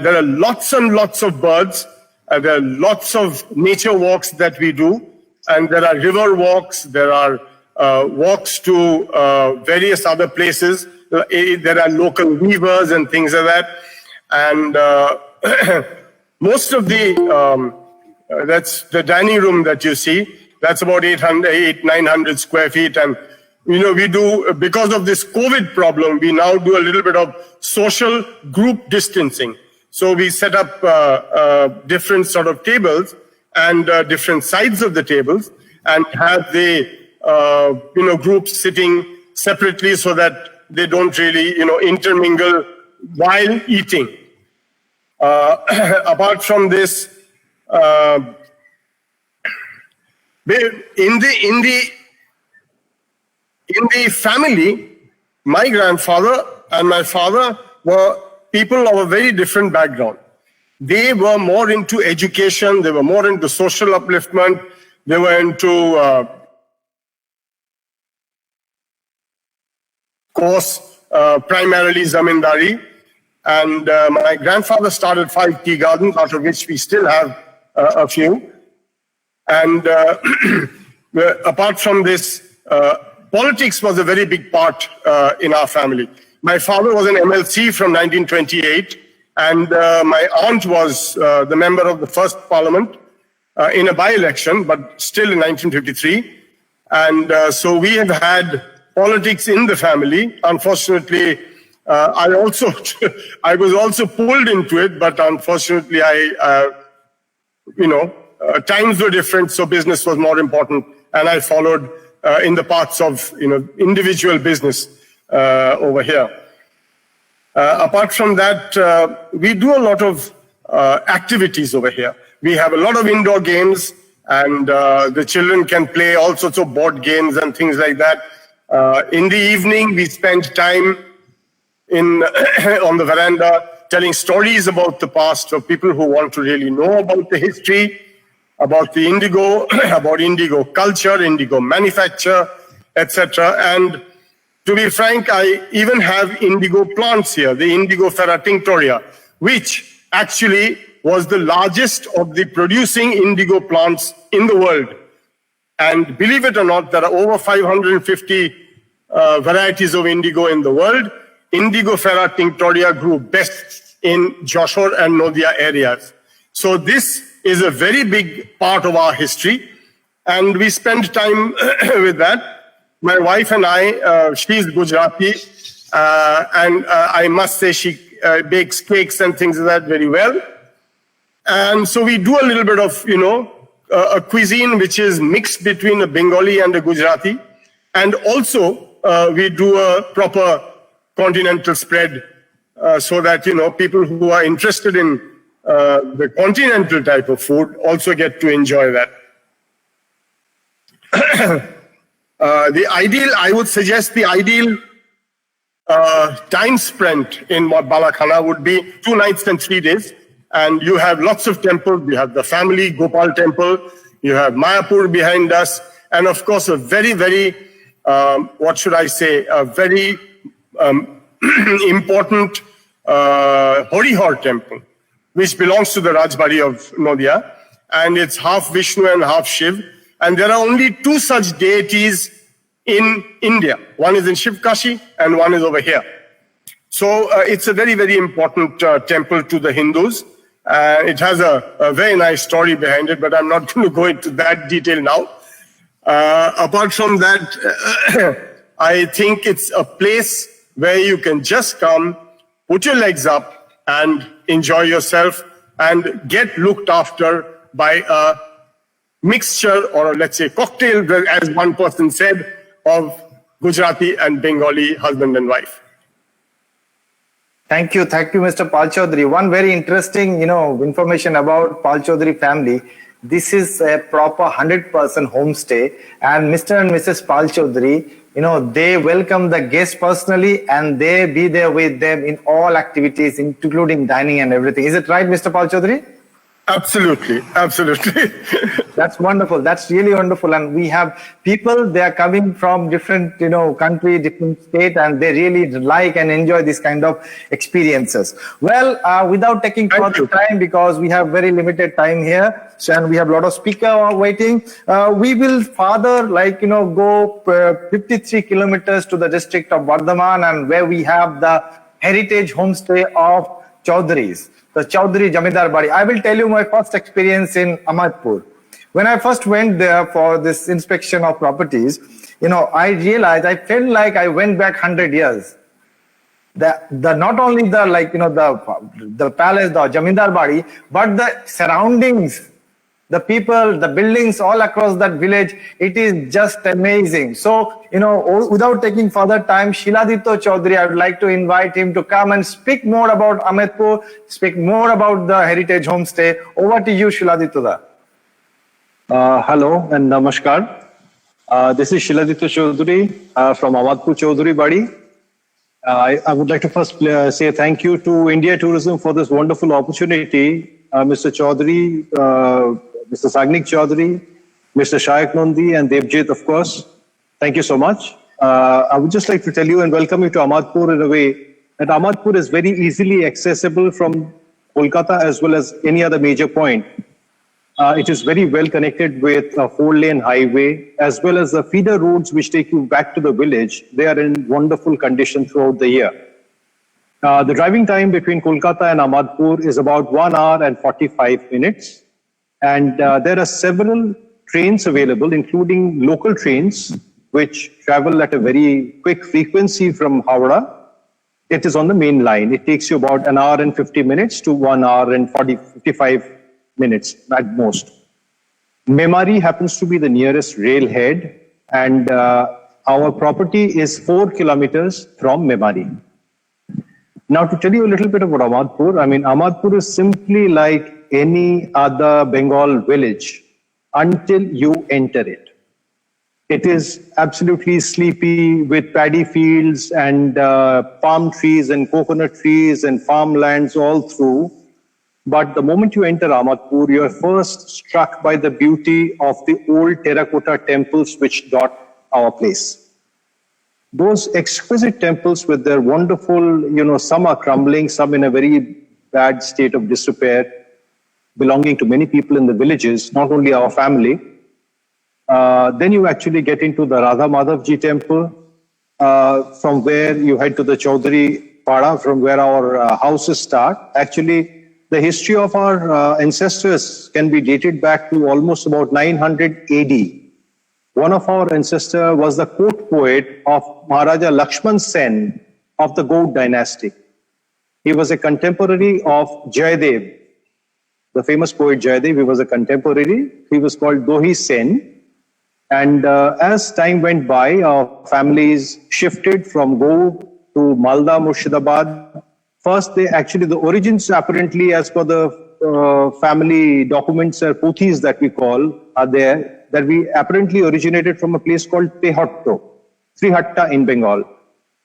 there are lots and lots of birds. There are lots of nature walks that we do. And there are river walks. There are walks to various other places. There are local weavers and things like that. And most of that's the dining room that you see. That's about 900 square feet. And, we do, because of this COVID problem, we now do a little bit of social group distancing. So we set up different sort of tables and different sides of the tables and have the, groups sitting separately so that they don't really, intermingle while eating. Apart from this, in the family, my grandfather and my father were people of a very different background. They were more into education, they were more into social upliftment, they were into primarily zamindari. And my grandfather started 5 tea gardens, out of which we still have a few. And apart from this, politics was a very big part in our family. My father was an MLC from 1928, and my aunt was the member of the first parliament in a by-election, but still in 1953. And so we have had politics in the family. Unfortunately, I was also pulled into it, but unfortunately, times were different, so business was more important, and I followed in the paths of individual business over here. Apart from that, we do a lot of activities over here. We have a lot of indoor games, and the children can play all sorts of board games and things like that. In the evening, we spend time on the veranda telling stories about the past for people who want to really know about the history, about the indigo, about indigo culture, indigo manufacture, etc. And to be frank, I even have indigo plants here, the Indigofera tinctoria, which actually was the largest of the producing indigo plants in the world. And believe it or not, there are over 550 varieties of indigo in the world. Indigofera tinctoria grew best in Joshore and Nodia areas. So this is a very big part of our history, and we spend time with that. My wife and I, she's Gujarati, and I must say she bakes cakes and things like that very well. And so we do a little bit of, a cuisine which is mixed between a Bengali and a Gujarati. And also we do a proper continental spread so that, people who are interested in the continental type of food also get to enjoy that. I would suggest the ideal time spent in Balakhana would be 2 nights and 3 days. And you have lots of temples. You have the family Gopal temple. You have Mayapur behind us. And of course, a very, very, a very important Harihar temple, which belongs to the Rajbari of Nodia. And it's half Vishnu and half Shiv. And there are only 2 such deities in India. One is in Shivkashi and one is over here. So it's a very, very important temple to the Hindus. It has a very nice story behind it, but I'm not going to go into that detail now. Apart from that, I think it's a place where you can just come, put your legs up and enjoy yourself and get looked after by a mixture, or let's say cocktail, as one person said, of Gujarati and Bengali husband and wife. Thank you, Mr. Pal Chaudhary. One very interesting, information about Pal Chaudhary family. This is a proper 100% homestay, and Mr. and Mrs. Pal Chaudhary, they welcome the guests personally, and they be there with them in all activities, including dining and everything. Is it right, Mr. Pal Chaudhary? Absolutely, absolutely. That's wonderful. That's really wonderful. And we have people, they are coming from different, country, different state, and they really like and enjoy this kind of experiences. Well, without taking further time, because we have very limited time here, so, and we have a lot of speaker waiting, we will further, go 53 kilometers to the district of Bardhaman, and where we have the heritage homestay of Chaudharies, the Chaudhary Jamindar Bari. I will tell you my first experience in Ahmadpur. When I first went there for this inspection of properties, I realized, I felt like I went back 100 years. Not only the palace, the Jamindar Bari, but the surroundings, the people, the buildings all across that village, it is just amazing. So, without taking further time, Shiladitya Chaudhary, I would like to invite him to come and speak more about Ahmedpur, speak more about the heritage homestay. Over to you, Shiladitya. Hello and namaskar. This is Shiladitya Chaudhary from Ahmadpur Chaudhary Bari. I would like to first say thank you to India Tourism for this wonderful opportunity. Mr. Chaudhary, Mr. Sagnik Chaudhary, Mr. Shayak Nondi, and Devji, of course. Thank you so much. I would just like to tell you and welcome you to Ahmadpur in a way that Ahmadpur is very easily accessible from Kolkata as well as any other major point. It is very well connected with a 4-lane highway as well as the feeder roads which take you back to the village. They are in wonderful condition throughout the year. The driving time between Kolkata and Ahmadpur is about 1 hour and 45 minutes. And there are several trains available, including local trains, which travel at a very quick frequency from Howrah. It is on the main line. It takes you about 1 hour and 50 minutes to 1 hour and 55 minutes at most. Memari happens to be the nearest railhead, and our property is 4 kilometers from Memari. Now, to tell you a little bit about Ahmadpur, Ahmadpur is simply like any other Bengal village until you enter it. It is absolutely sleepy with paddy fields and palm trees and coconut trees and farmlands all through. But the moment you enter Ahmadpur, you are first struck by the beauty of the old terracotta temples which dot our place. Those exquisite temples with their wonderful, some are crumbling, some in a very bad state of disrepair, belonging to many people in the villages, not only our family. Then you actually get into the Radha Madhavji temple, from where you head to the Chaudhary Pada, from where our houses start. Actually, the history of our ancestors can be dated back to almost about 900 AD. One of our ancestors was the court poet of Maharaja Lakshman Sen of the Gaud dynasty. He was a contemporary of Jayadev, the famous poet Jayadev. He was a contemporary. He was called Dohi Sen. And as time went by, our families shifted from Gaud to Malda, Murshidabad. First, the origins apparently, as per the family documents or puthis that we call, are there, that we apparently originated from a place called Tehotto, Srihatta in Bengal.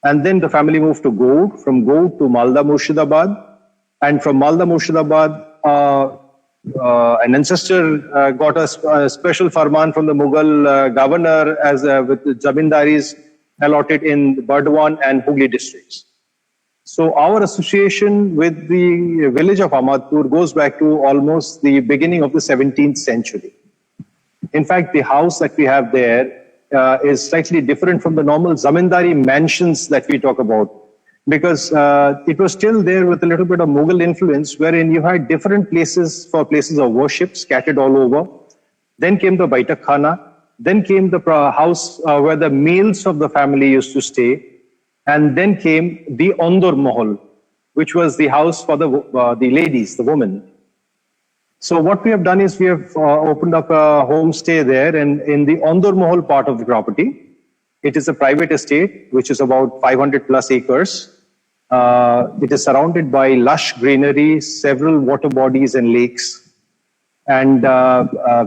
And then the family moved to Gaud, from Gaud to Malda, Murshidabad. And from Malda, Murshidabad, an ancestor got a special farman from the Mughal governor as with the Zamindaris allotted in Burdwan and Hooghly districts. So our association with the village of Ahmadpur goes back to almost the beginning of the 17th century. In fact, the house that we have there is slightly different from the normal Zamindari mansions that we talk about, because it was still there with a little bit of Mughal influence, wherein you had different places for places of worship scattered all over. Then came the Baitak Khana. Then came the house where the males of the family used to stay. And then came the Ondur Mahal, which was the house for the ladies, the women. So what we have done is we have opened up a homestay there, and in the Ondur Mahal part of the property. It is a private estate, which is about 500 plus acres. It is surrounded by lush greenery, several water bodies and lakes. And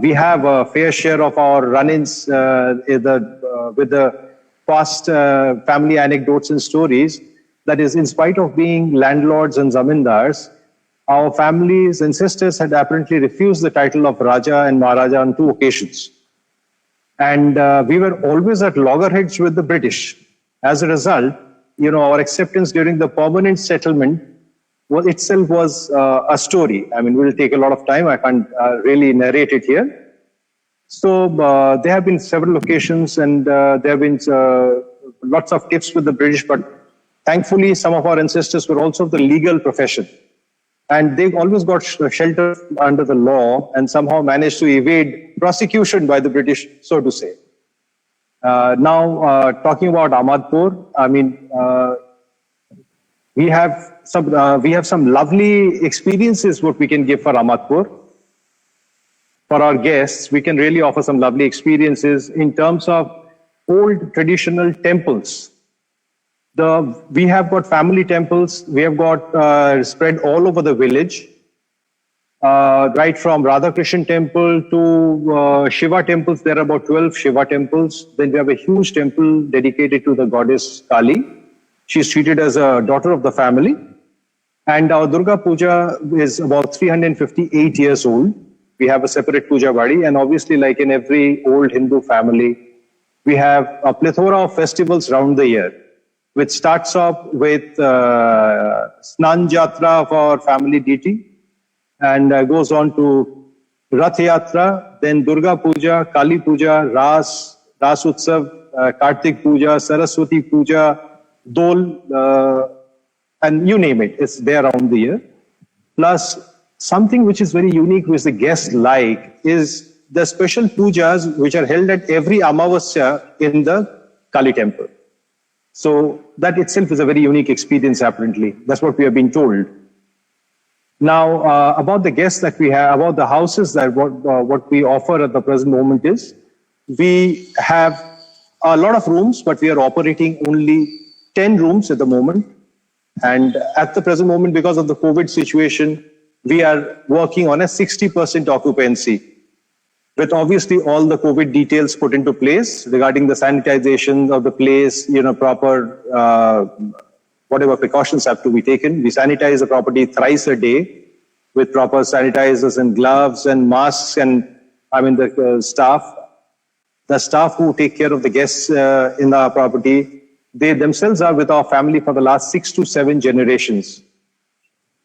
we have a fair share of our run-ins with the past family anecdotes and stories. That is, in spite of being landlords and zamindars, our families' ancestors had apparently refused the title of Raja and Maharaja on 2 occasions. And we were always at loggerheads with the British. As a result, our acceptance during the permanent settlement itself was a story. I mean, it will take a lot of time. I can't really narrate it here. So there have been several occasions, and there have been lots of tips with the British, but thankfully some of our ancestors were also of the legal profession. And they always got shelter under the law and somehow managed to evade prosecution by the British, so to say. Now, talking about Ahmadpur, I mean, we have some lovely experiences what we can give for Ahmadpur. For our guests, we can really offer some lovely experiences in terms of old traditional temples. We have got family temples. We have got spread all over the village, right from Radhakrishnan temple to Shiva temples. There are about 12 Shiva temples. Then we have a huge temple dedicated to the goddess Kali. She's treated as a daughter of the family. And our Durga Puja is about 358 years old. We have a separate Puja Badi. And obviously, like in every old Hindu family, we have a plethora of festivals round the year, which starts off with Snan Jatra for family deity and goes on to Rath Yatra, then Durga Puja, Kali Puja, Ras Utsav, Kartik Puja, Saraswati Puja, Dol, and you name it, it's there around the year. Plus, something which is very unique, which the guests like, is the special pujas which are held at every Amavasya in the Kali temple. So that itself is a very unique experience, apparently. That's what we have been told. Now, about the guests that we have, about the houses, that what we offer at the present moment is, we have a lot of rooms, but we are operating only 10 rooms at the moment. And at the present moment, because of the COVID situation, we are working on a 60% occupancy, with obviously all the COVID details put into place regarding the sanitization of the place, proper, whatever precautions have to be taken. We sanitize the property thrice a day with proper sanitizers and gloves and masks, and the staff who take care of the guests in our property, they themselves are with our family for the last 6 to 7 generations.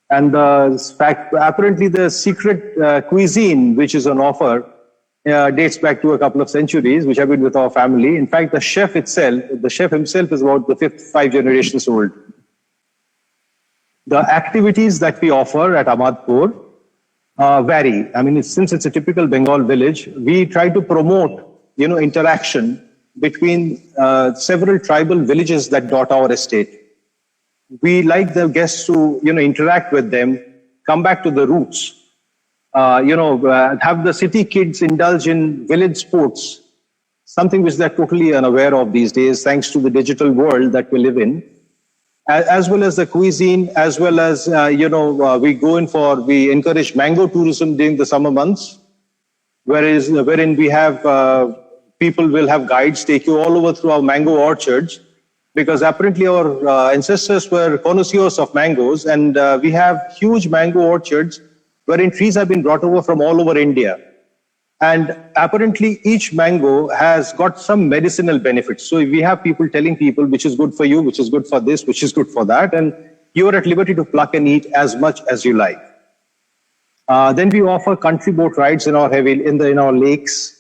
And apparently the secret cuisine, which is on offer, dates back to a couple of centuries, which have been with our family. In fact, the chef himself is about the 5 generations old. The activities that we offer at Ahmadpur vary. Since it's a typical Bengal village, we try to promote, interaction between several tribal villages that dot our estate. We like the guests to, interact with them, come back to the roots. Have the city kids indulge in village sports, something which they're totally unaware of these days, thanks to the digital world that we live in, as well as the cuisine, as well as, we encourage mango tourism during the summer months, wherein we have, people will have guides take you all over through our mango orchards, because apparently our ancestors were connoisseurs of mangoes, and we have huge mango orchards wherein trees have been brought over from all over India. And apparently each mango has got some medicinal benefits. So we have people telling people which is good for you, which is good for this, which is good for that, and you are at liberty to pluck and eat as much as you like. Then we offer country boat rides in our lakes.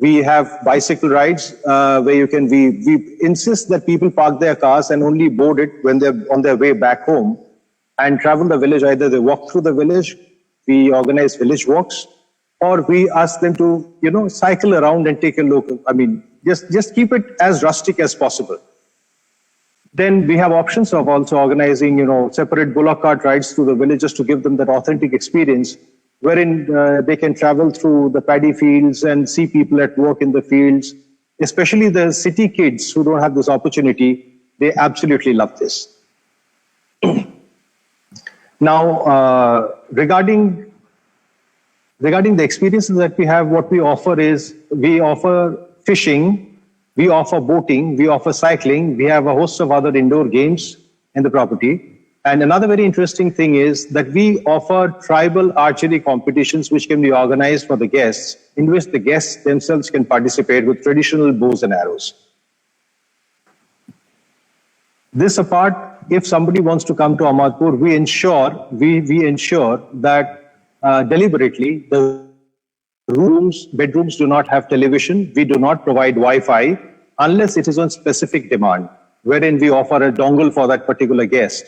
We have bicycle rides where we insist that people park their cars and only board it when they're on their way back home and travel the village. Either they walk through the village, we organize village walks, or we ask them to, cycle around and take a look. Just keep it as rustic as possible. Then we have options of also organizing, separate bullock cart rides through the village just to give them that authentic experience, wherein they can travel through the paddy fields and see people at work in the fields. Especially the city kids who don't have this opportunity, they absolutely love this. Now, regarding the experiences that we have, what we offer is, we offer fishing, we offer boating, we offer cycling, we have a host of other indoor games in the property. And another very interesting thing is that we offer tribal archery competitions which can be organized for the guests, in which the guests themselves can participate with traditional bows and arrows. This apart, if somebody wants to come to Ahmadpur, we ensure that deliberately the bedrooms do not have television. We do not provide Wi-Fi unless it is on specific demand, wherein we offer a dongle for that particular guest.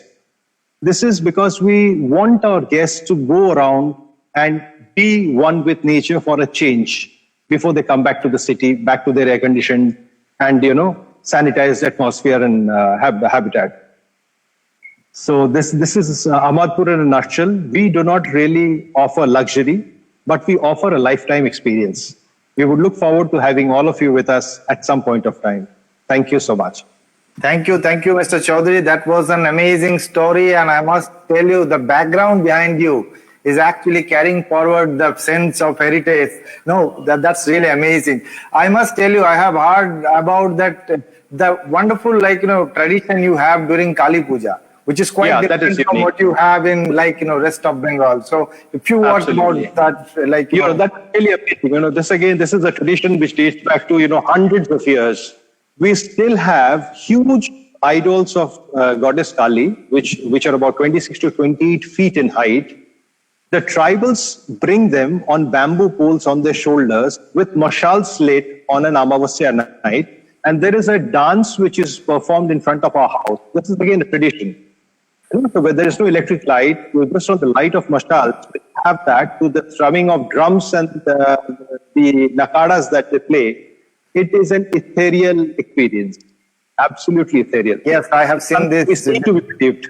This is because we want our guests to go around and be one with nature for a change before they come back to the city, back to their air-conditioned and, sanitized atmosphere and habitat. So this is Ahmadpur in a nutshell. We do not really offer luxury, but we offer a lifetime experience. We would look forward to having all of you with us at some point of time. Thank you so much. Thank you, Mr. Chaudhary. That was an amazing story, and I must tell you, the background behind you is actually carrying forward the sense of heritage. No, that's really amazing. I must tell you, I have heard about the wonderful, tradition you have during Kali Puja, which is quite different from what you have in, rest of Bengal. So, if you want about that, that's really amazing. This is a tradition which dates back to, hundreds of years. We still have huge idols of goddess Kali, which are about 26 to 28 feet in height. The tribals bring them on bamboo poles on their shoulders with mashals lit on an Amavasya night. And there is a dance which is performed in front of our house. This is again a tradition. So where there is no electric light, just on the light of mashals, we have that to the strumming of drums and the nakadas that they play. It is an ethereal experience, absolutely ethereal. Yes, I have seen this. We seem to be believed.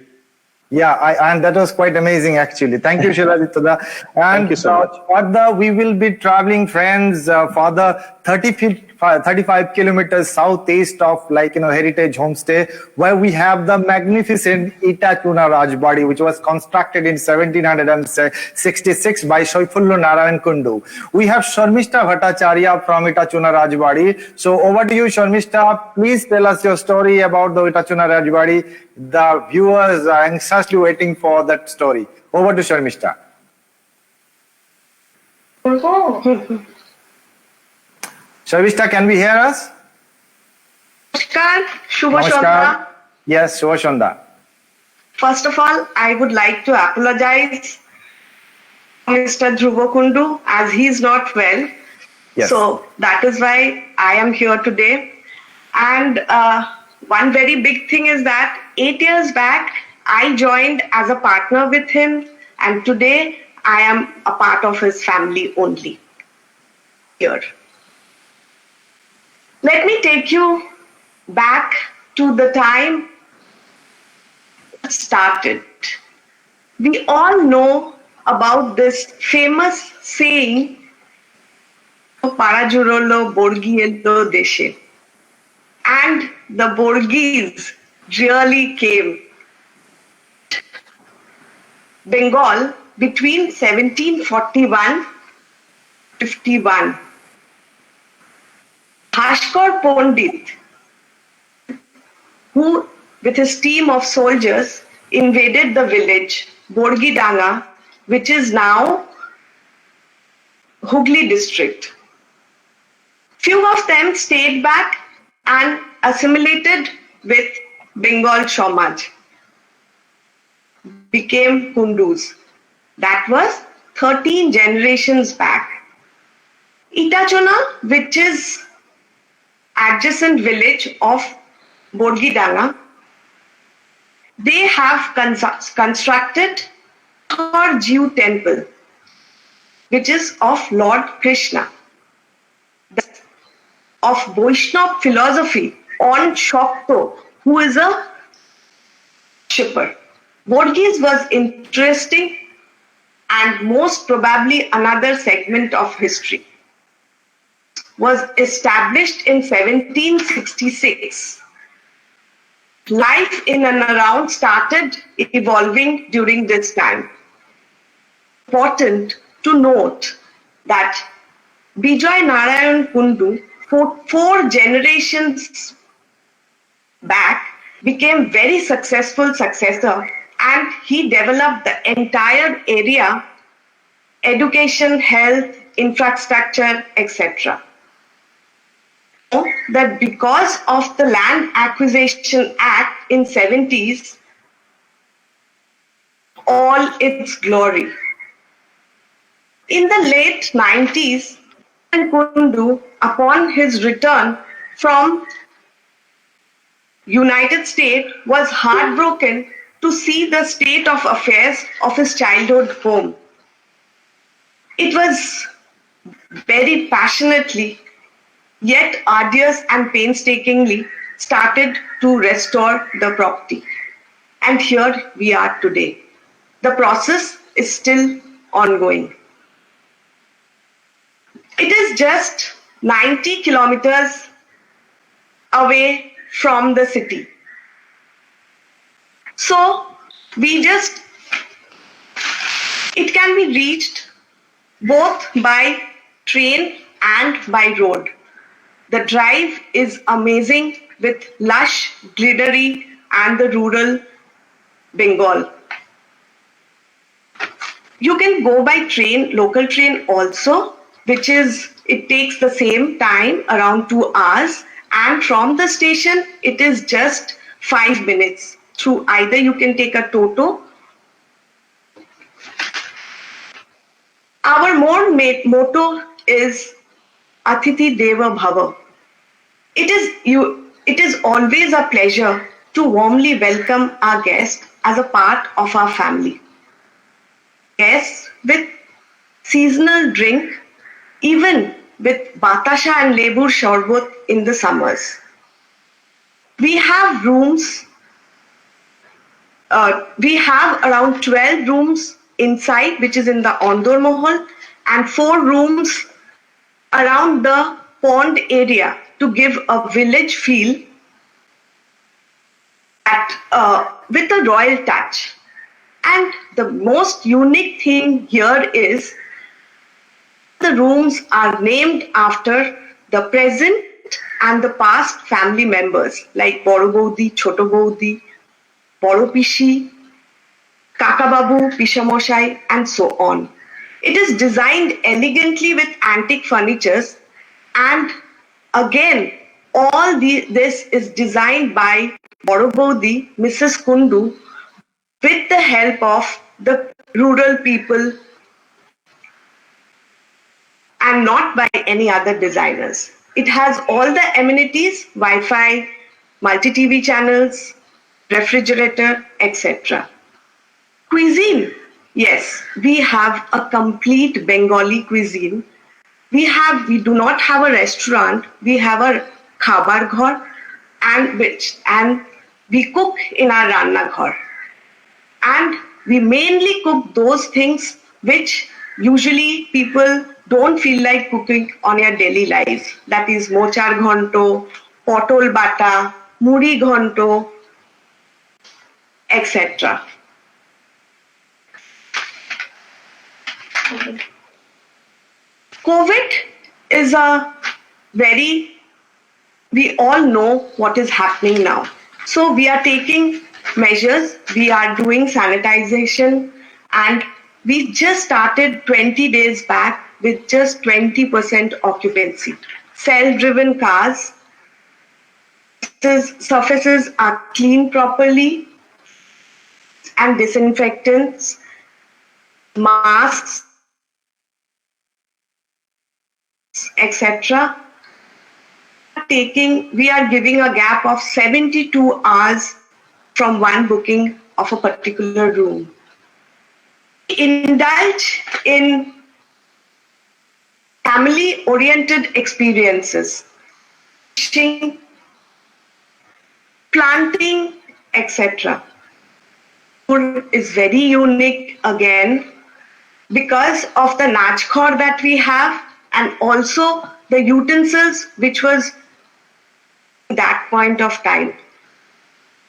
Yeah, and that was quite amazing, actually. Thank you, Shilajit Dutta. And thank you so much. Further, we will be traveling, friends, for the 35 kilometers southeast of, heritage homestay, where we have the magnificent Itachuna Rajbadi, which was constructed in 1766 by Shoifullu Narayan Kundu. We have Sharmishta Bhattacharya from Itachuna Rajbadi. So over to you, Sharmishta. Please tell us your story about the Itachuna Rajbadi. The viewers are anxiously waiting for that story. Over to Sharmishta. Sharmishta, can we hear us? Namaskar, Shubha Shonda. Yes, Shubha Shonda. First of all, I would like to apologize to Mr. Dhruva Kundu as he is not well. Yes. So that is why I am here today. And one very big thing is that 8 years back, I joined as a partner with him, and today I am a part of his family only here. Let me take you back to the time it started. We all know about this famous saying, Parajurolo Borgiello Deshe. And the Borgis really came. Bengal between 1741-51. Bhaskar Pandit, who with his team of soldiers invaded the village Borgidanga, which is now Hooghly district. Few of them stayed back and assimilated with Bengal Samaj, became Kundus. That was 13 generations back. Itachuna, which is adjacent village of Borgidanga, they have constructed Thor Jew temple, which is of Lord Krishna, of Vaishnava philosophy on Shakto, who is a shipper. Borgis was interesting and most probably another segment of history. Was established in 1766. Life in and around started evolving during this time. Important to note that Bijoy Narayan Kundu, four generations back, became very successful successor and he developed the entire area, education, health, infrastructure, etc. That because of the Land Acquisition Act in 70s, all its glory. In the late 90s, Kundu, upon his return from United States, was heartbroken to see the state of affairs of his childhood home. It was very passionately, yet arduous and painstakingly started to restore the property. And here we are today. The process is still ongoing. It is just 90 kilometers away from the city. So it can be reached both by train and by road. The drive is amazing with lush greenery and the rural Bengal. You can go by train, local train also, it takes the same time, around 2 hours, and from the station it is just 5 minutes. Through either you can take a Toto. Our motto is Atithi Deva Bhava. It is always a pleasure to warmly welcome our guests as a part of our family. Guests with seasonal drink, even with batasha and lebur sharbat in the summers. We have rooms. We have around 12 rooms inside, which is in the Ondor Mahal, and 4 rooms around the pond area to give a village feel with a royal touch. And the most unique thing here is the rooms are named after the present and the past family members like Boro Baudi, Choto Baudi, Boro Pishi, Kaka Babu, Pishamoshai, and so on. It is designed elegantly with antique furnitures, and again, all this is designed by Boro Baudi, Mrs. Kundu, with the help of the rural people and not by any other designers. It has all the amenities, Wi-Fi, multi-TV channels, refrigerator, etc. Cuisine. Yes, we have a complete Bengali cuisine. We do not have a restaurant. We have a khabar ghar, and we cook in our ranna ghar. And we mainly cook those things which usually people don't feel like cooking on your daily life. That is mochar ghonto, potol bata, muri ghonto, etc. COVID is we all know what is happening now. So we are taking measures, we are doing sanitization, and we just started 20 days back with just 20% occupancy. Self-driven cars, surfaces are cleaned properly, and disinfectants, masks, etc. We are giving a gap of 72 hours from one booking of a particular room. Indulge in family-oriented experiences, fishing, planting, etc. Food is very unique again because of the nachkhor that we have, and also the utensils which was at that point of time.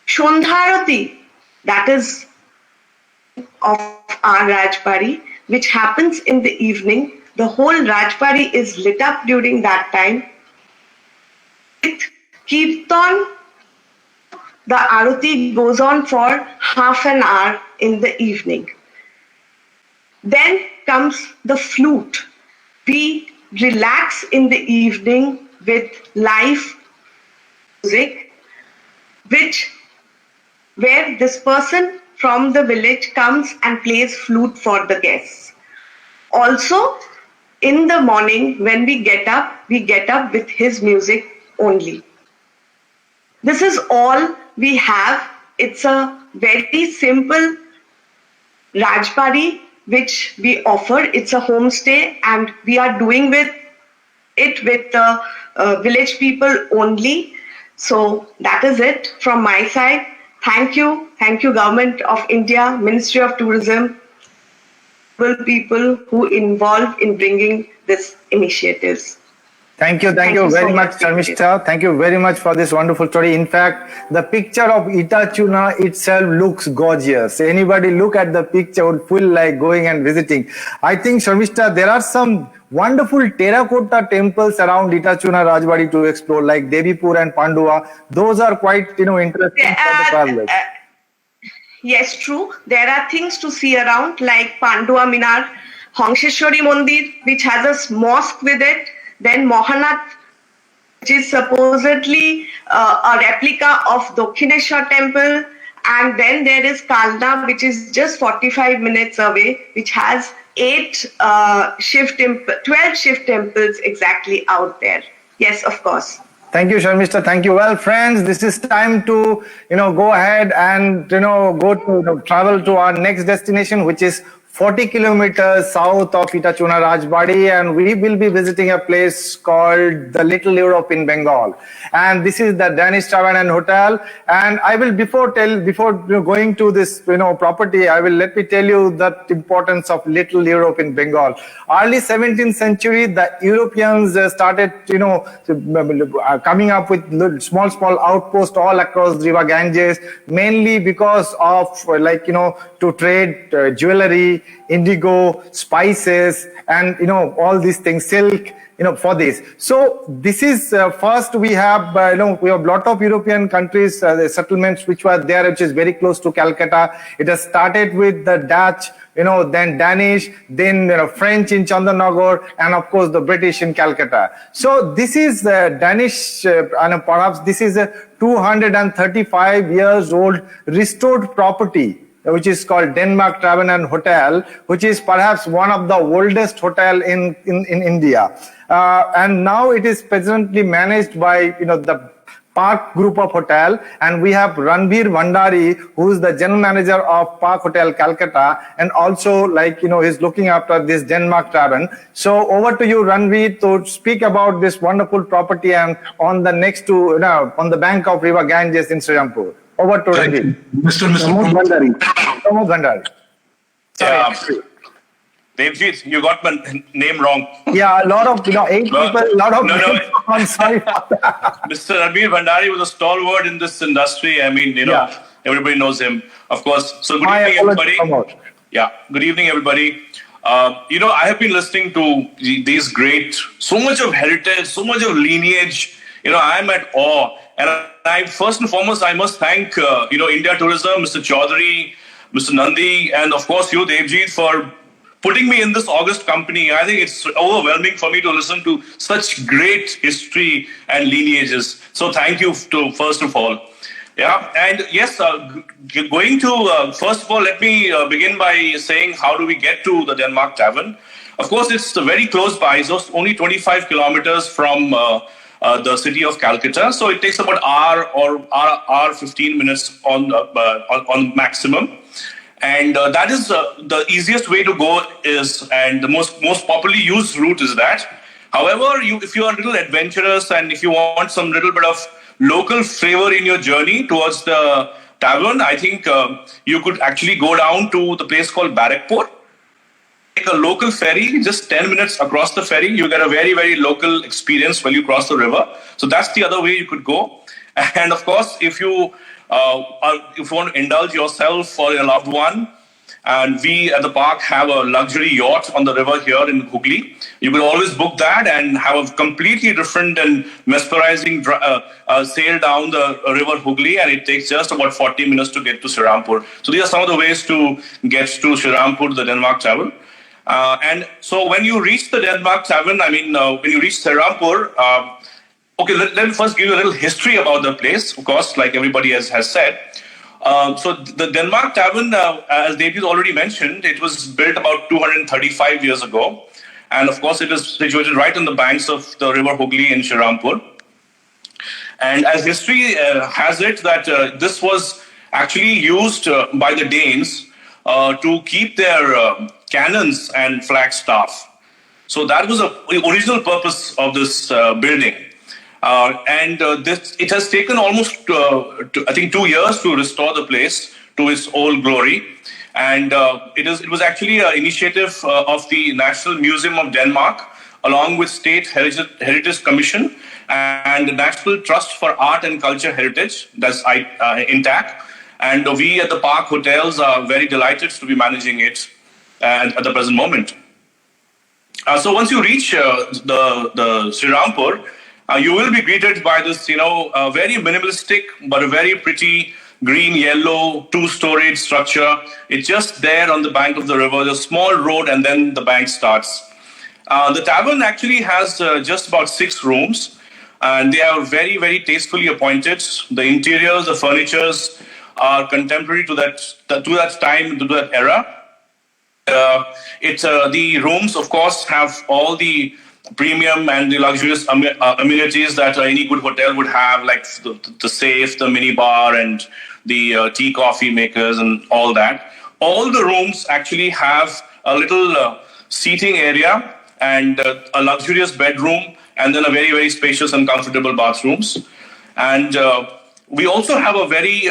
Shondharati, that is of our Rajbari, which happens in the evening. The whole Rajbari is lit up during that time with kirtan the arati goes on for half an hour in the evening. Then comes the flute. We relax in the evening with live music, where this person from the village comes and plays flute for the guests. Also, in the morning when we get up with his music only. This is all we have. It's a very simple Rajbari which we offer. It's a homestay and we are doing with the village people only. So that is it from my side. Thank you. Thank you, Government of India, Ministry of Tourism, people who involved in bringing this initiatives. Thank you very much, Sharmishta. Thank you very much for this wonderful story. In fact, the picture of Itachuna itself looks gorgeous. Anybody look at the picture would feel like going and visiting. I think, Sharmishta, there are some wonderful terracotta temples around Itachuna Rajbari to explore, like Devipur and Pandua. Those are quite, interesting for the travelers. Yes, true. There are things to see around, like Pandua Minar, Hongsheshwari Mandir, which has a mosque with it. Then Mohanath, which is supposedly a replica of Dakshineshwar temple. And then there is Kalna, which is just 45 minutes away, which has 12 Shiv temples exactly out there. Yes, of course. Thank you, Sharmishta. Thank you. Well, friends, this is time to, go ahead and, travel to our next destination, which is 40 kilometers south of Itachuna Rajbari, and we will be visiting a place called the Little Europe in Bengal. And this is the Danish Tavern and Hotel. And I will, before going to this, property, let me tell you the importance of Little Europe in Bengal. Early 17th century, the Europeans started, coming up with small outposts all across the river Ganges, mainly because of, to trade jewelry, indigo, spices, and all these things, silk, for this. So this is first we have we have lot of European countries, the settlements which were there, which is very close to Calcutta. It has started with the Dutch, then Danish, then French in Chandanagar, and of course the British in Calcutta. So this is Danish, and perhaps this is a 235 years old restored property, which is called Denmark Tavern and Hotel, which is perhaps one of the oldest hotel in India. And now it is presently managed by, the Park Group of Hotel, and we have Ranveer Bhandari, who is the general manager of Park Hotel Calcutta, and also he's looking after this Denmark Tavern. So over to you, Ranveer, to speak about this wonderful property and on the next to, on the bank of River Ganges in Srirampur. Over to Ranveer. Mr. Pramod Bhandari. Sorry. Devji, you got my name wrong. Yeah, a lot of, 8 people, a lot of... No. I'm sorry for that. Mr. Ranveer Bhandari was a stalwart in this industry. I mean, everybody knows him, of course. So good evening, everybody. Yeah, good evening, everybody. I have been listening to these great, so much of heritage, so much of lineage. I'm at awe. And I first and foremost, I must thank, India Tourism, Mr. Chaudhary, Mr. Nandi, and of course you, Devji, for putting me in this august company. I think it's overwhelming for me to listen to such great history and lineages. So thank you first of all. Yeah, and yes, going to, first of all, let me begin by saying how do we get to the Denmark Tavern? Of course, it's very close by, so it's only 25 kilometers from the city of Calcutta. So it takes about hour 15 minutes on maximum. And that is the easiest way to go and the most popularly used route is that. However, if you are a little adventurous and if you want some little bit of local flavor in your journey towards the tavern, I think you could actually go down to the place called Barrackpore. Take a local ferry, just 10 minutes across the ferry. You get a very, very local experience when you cross the river. So that's the other way you could go. And of course, if you want to indulge yourself or your loved one, And we at the park have a luxury yacht on the river here in Hooghly. You will always book that and have a completely different and mesmerizing sail down the river Hooghly, and it takes just about 40 minutes to get to Srirampur. So these are some of the ways to get to Srirampur, the Denmark Tavern. And so when you reach the Denmark Tavern, when you reach Srirampur, okay, let me first give you a little history about the place, of course, like everybody has said. So the Denmark Tavern, as Devji already mentioned, it was built about 235 years ago. And of course, it is situated right on the banks of the river Hooghly in Srirampur. And as history has it, that this was actually used by the Danes to keep their cannons and flagstaff. So that was the original purpose of this building. It has taken almost, I think, 2 years to restore the place to its old glory. And it was actually an initiative of the National Museum of Denmark, along with State Heritage Commission and the National Trust for Art and Culture Heritage, that's INTAC. And we at the Park Hotels are very delighted to be managing it at the present moment. So once you reach the Srirampur, you will be greeted by this, very minimalistic but a very pretty green-yellow two-storied structure. It's just there on the bank of the river. There's a small road, and then the bank starts. The tavern actually has just about 6 rooms, and they are very, very tastefully appointed. The interiors, the furnitures are contemporary to that time, to that era. The rooms, of course, have all the premium and the luxurious amenities that any good hotel would have, like the safe, the mini bar, and the tea, coffee makers, and all that. All the rooms actually have a little seating area and a luxurious bedroom, and then a very, very spacious and comfortable bathrooms. And we also have a very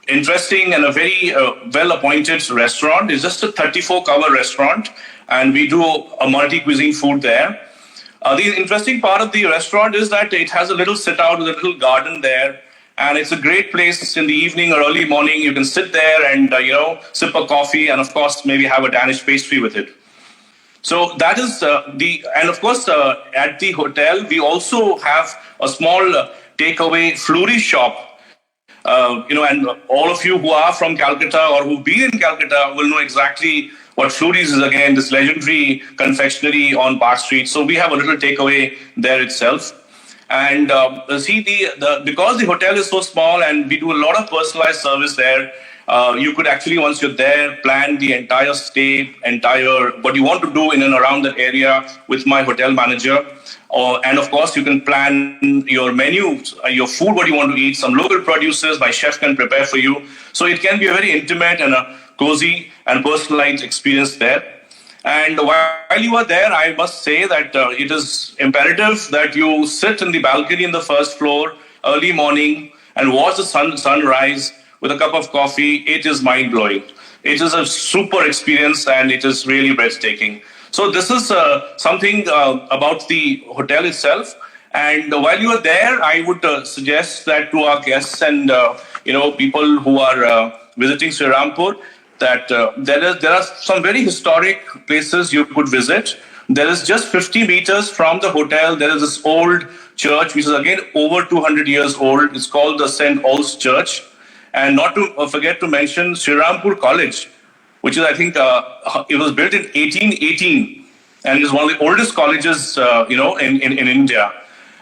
interesting and a very well-appointed restaurant. It's just a 34-cover restaurant, and we do a multi-cuisine food there. The interesting part of the restaurant is that it has a little sit-out with a little garden there, and it's a great place in the evening or early morning. You can sit there and, sip a coffee, and of course, maybe have a Danish pastry with it. So that is and of course, at the hotel, we also have a small takeaway flurry shop. And all of you who are from Calcutta or who've been in Calcutta will know exactly what Flurries is, again, this legendary confectionery on Park Street. So we have a little takeaway there itself. And because the hotel is so small and we do a lot of personalized service there, you could actually, once you're there, plan the entire stay, what you want to do in and around that area with my hotel manager. And of course, you can plan your menu, your food, what you want to eat, some local produces, my chef can prepare for you. So it can be a very intimate and a cozy and personalized experience there. And while you are there, I must say that it is imperative that you sit in the balcony in the first floor early morning and watch the sunrise with a cup of coffee. It is mind-blowing. It is a super experience, and it is really breathtaking. So this is something about the hotel itself. And while you are there, I would suggest that to our guests and people who are visiting Srirampur, that there are some very historic places you could visit. There is just 50 meters from the hotel, there is this old church, which is again over 200 years old. It's called the St. Ol's Church. And not to forget to mention Srirampur College, which is, I think, it was built in 1818, and is one of the oldest colleges, in India.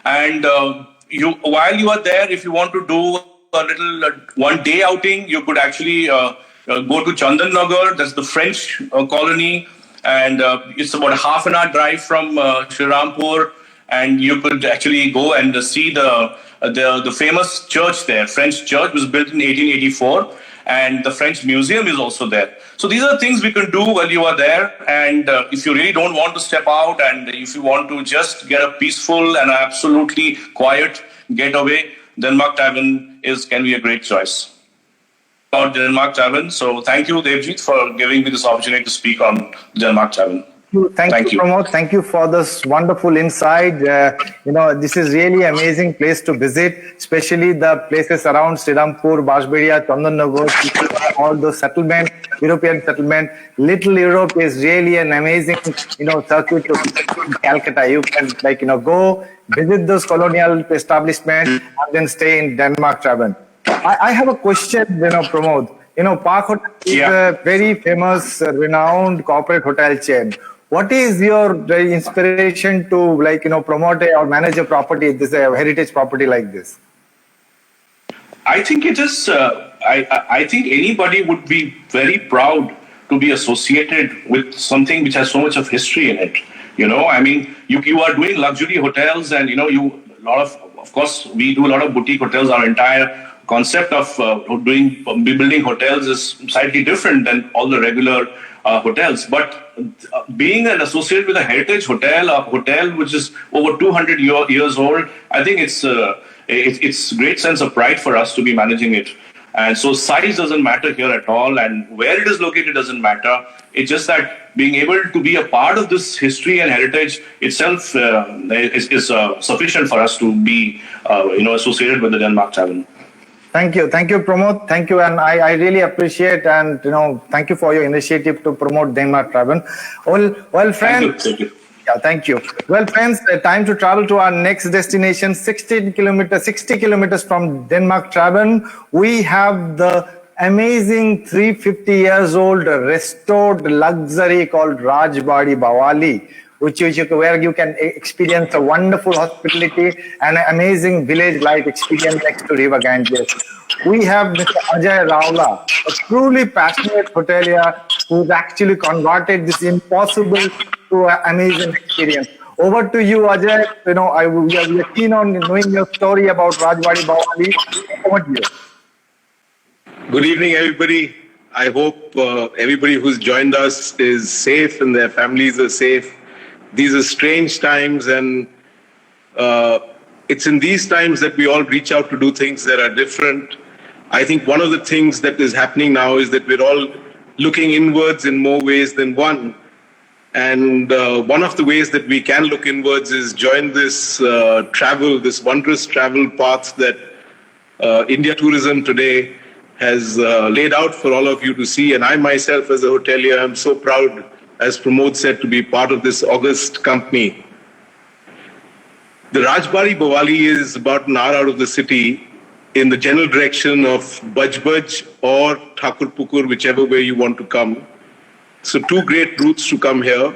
And while you are there, if you want to do a little one-day outing, you could actually go to Chandan Nagar. That's the French colony, and it's about a half an hour drive from Srirampur. And you could actually go and see the famous church there. French church was built in 1884, and the French Museum is also there. So these are things we can do while you are there. And if you really don't want to step out, and if you want to just get a peaceful and absolutely quiet getaway, Denmark Tavern can be a great choice. About Denmark Tavern. So thank you, Devji, for giving me this opportunity to speak on Denmark Tavern. Thank you, Pramod. Thank you for this wonderful insight. This is really amazing place to visit, especially the places around Srirampur, Bajberia, Chandannagar, all those settlement, European settlement. Little Europe is really an amazing, circuit to Calcutta. You can go visit those colonial establishments and then stay in Denmark Traben. I have a question, Pramod. Park Hotel is a very famous, renowned corporate hotel chain. What is your inspiration to promote or manage a property, this heritage property like this? I think it is. I think anybody would be very proud to be associated with something which has so much of history in it. I mean, you are doing luxury hotels, and of course, we do a lot of boutique hotels. Our entire concept of building hotels is slightly different than all the regular hotels. But being an associate with a heritage hotel, a hotel which is over 200 years old, I think it's great sense of pride for us to be managing it. And so size doesn't matter here at all, and where it is located doesn't matter. It's just that being able to be a part of this history and heritage itself is sufficient for us to be associated with the Denmark Travel. Thank you, Pramod. Thank you, and I really appreciate, and thank you for your initiative to promote Denmark Travel. Well, friends. Thank you. Yeah, thank you. Well, friends, time to travel to our next destination, 60 kilometers from Denmark Travel. We have the amazing 350 years old restored luxury called Rajbari Bawali, where you can experience a wonderful hospitality and an amazing village life experience next to River Ganges. We have Mr. Ajay Rawla, a truly passionate hotelier who's actually converted this impossible to an amazing experience. Over to you, Ajay. We are keen on knowing your story about Rajbari Bawali. Over to you. Good evening, everybody. I hope everybody who's joined us is safe and their families are safe. These are strange times, and it's in these times that we all reach out to do things that are different. I think one of the things that is happening now is that we're all looking inwards in more ways than one. And one of the ways that we can look inwards is join this this wondrous travel path that India Tourism today has laid out for all of you to see. And I myself, as a hotelier, am so proud, as Pramod said, to be part of this august company. The Rajbari Bawali is about an hour out of the city in the general direction of Bajbaj or Thakurpukur, whichever way you want to come. So two great routes to come here.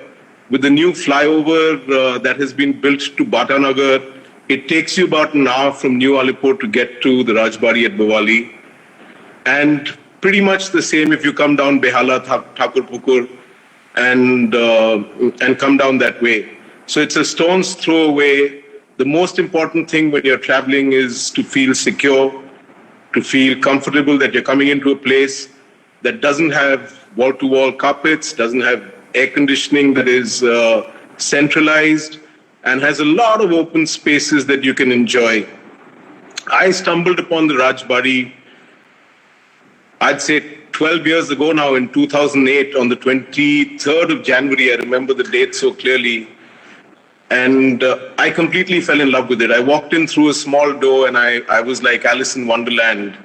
With the new flyover that has been built to Batanagar, it takes you about an hour from New Alipur to get to the Rajbari at Bawali. And pretty much the same if you come down Behala, Thakurpukur, and come down that way. So it's a stone's throw away. The most important thing when you're traveling is to feel secure, to feel comfortable that you're coming into a place that doesn't have wall-to-wall carpets, doesn't have air conditioning that is centralized, and has a lot of open spaces that you can enjoy. I stumbled upon the Rajbari, I'd say 12 years ago now, in 2008, on the 23rd of January. I remember the date so clearly. And I completely fell in love with it. I walked in through a small door and I was like Alice in Wonderland.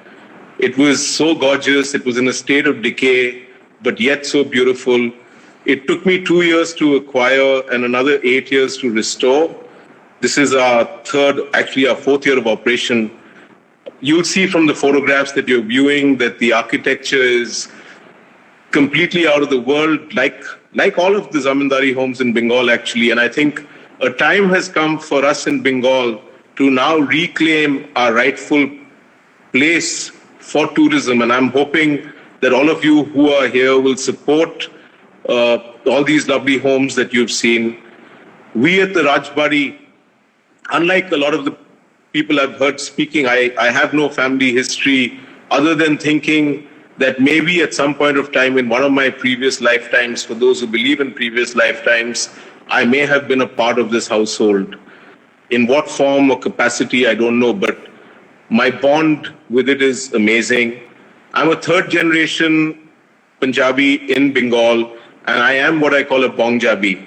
It was so gorgeous. It was in a state of decay, but yet so beautiful. It took me 2 years to acquire and another 8 years to restore. This is our fourth year of operation. You'll see from the photographs that you're viewing that the architecture is completely out of the world, like all of the Zamindari homes in Bengal, actually. And I think a time has come for us in Bengal to now reclaim our rightful place for tourism. And I'm hoping that all of you who are here will support all these lovely homes that you've seen. We at the Rajbari, unlike a lot of the people I've heard speaking, I have no family history other than thinking that maybe at some point of time in one of my previous lifetimes, for those who believe in previous lifetimes, I may have been a part of this household. In what form or capacity, I don't know, but my bond with it is amazing. I'm a third generation Punjabi in Bengal, and I am what I call a Bongjabi.